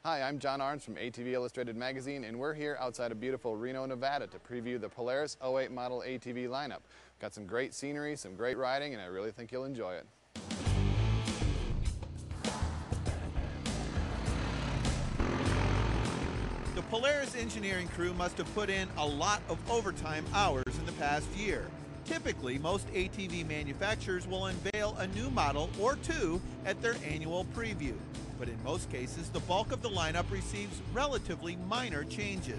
Hi, I'm John Arns from ATV Illustrated Magazine, and we're here outside of beautiful Reno, Nevada to preview the Polaris '08 model ATV lineup. Got some great scenery, some great riding, and I really think you'll enjoy it. The Polaris engineering crew must have put in a lot of overtime hours in the past year. Typically, most ATV manufacturers will unveil a new model or two at their annual preview. But in most cases, the bulk of the lineup receives relatively minor changes.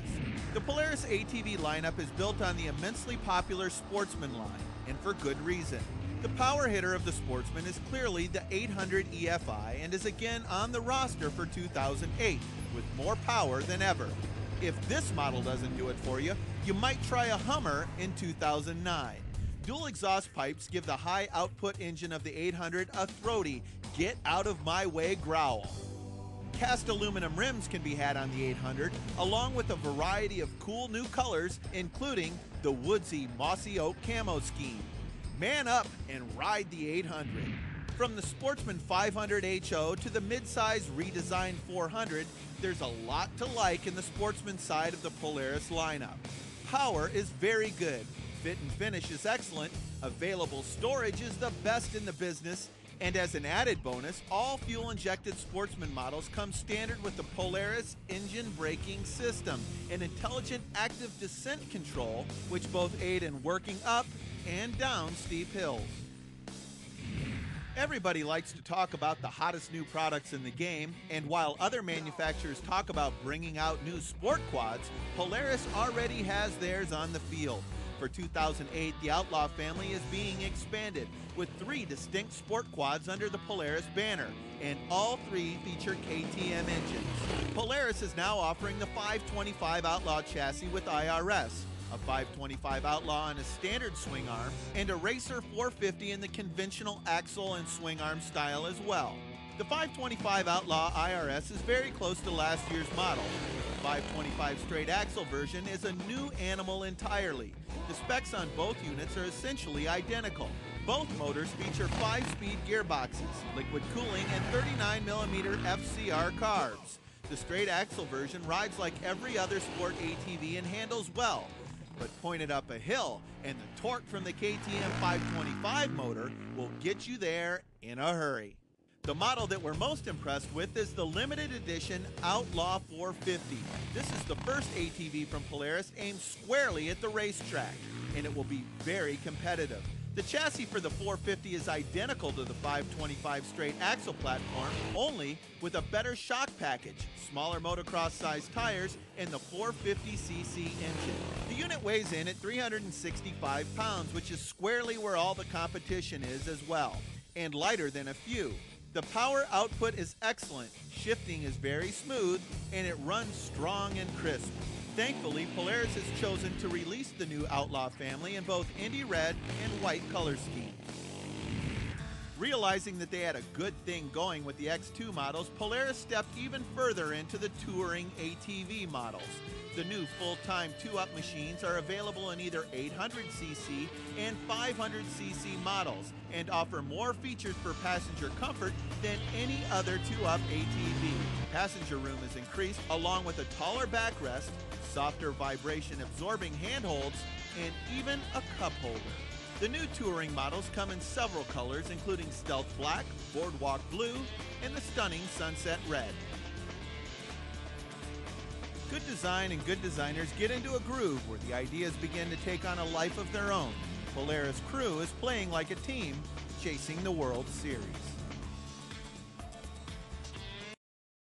The Polaris ATV lineup is built on the immensely popular Sportsman line, and for good reason. The power hitter of the Sportsman is clearly the 800 EFI and is again on the roster for 2008 with more power than ever. If this model doesn't do it for you, you might try a Hummer in 2009. Dual exhaust pipes give the high output engine of the 800 a throaty, get out of my way growl. Cast aluminum rims can be had on the 800, along with a variety of cool new colors, including the woodsy mossy oak camo scheme. Man up and ride the 800. From the Sportsman 500 HO to the mid-size redesigned 400, there's a lot to like in the Sportsman side of the Polaris lineup. Power is very good. Fit and finish is excellent, available storage is the best in the business, and as an added bonus, all fuel-injected Sportsman models come standard with the Polaris engine braking system, an intelligent active descent control which both aid in working up and down steep hills. Everybody likes to talk about the hottest new products in the game, and while other manufacturers talk about bringing out new sport quads, Polaris already has theirs on the field. For 2008, the Outlaw family is being expanded with 3 distinct sport quads under the Polaris banner, and all 3 feature KTM engines. Polaris is now offering the 525 Outlaw chassis with IRS, a 525 Outlaw in a standard swing arm, and a Racer 450 in the conventional axle and swing arm style as well. The 525 Outlaw IRS is very close to last year's model. The 525 straight axle version is a new animal entirely. The specs on both units are essentially identical. Both motors feature 5-speed gearboxes, liquid cooling, and 39mm FCR carbs. The straight axle version rides like every other sport ATV and handles well, but pointed up a hill, and the torque from the KTM 525 motor will get you there in a hurry. The model that we're most impressed with is the limited edition Outlaw 450. This is the first ATV from Polaris aimed squarely at the racetrack, and it will be very competitive. The chassis for the 450 is identical to the 525 straight axle platform, only with a better shock package, smaller motocross-sized tires, and the 450cc engine. The unit weighs in at 365 pounds, which is squarely where all the competition is as well, and lighter than a few. The power output is excellent, shifting is very smooth, and it runs strong and crisp. Thankfully, Polaris has chosen to release the new Outlaw family in both Indy Red and white color schemes. Realizing that they had a good thing going with the X2 models, Polaris stepped even further into the touring ATV models. The new full-time 2-up machines are available in either 800cc and 500cc models and offer more features for passenger comfort than any other 2-up ATV. Passenger room is increased along with a taller backrest, softer vibration-absorbing handholds, and even a cup holder. The new touring models come in several colors, including Stealth Black, Boardwalk Blue, and the stunning Sunset Red. Good design and good designers get into a groove where the ideas begin to take on a life of their own. Polaris crew is playing like a team, chasing the World Series.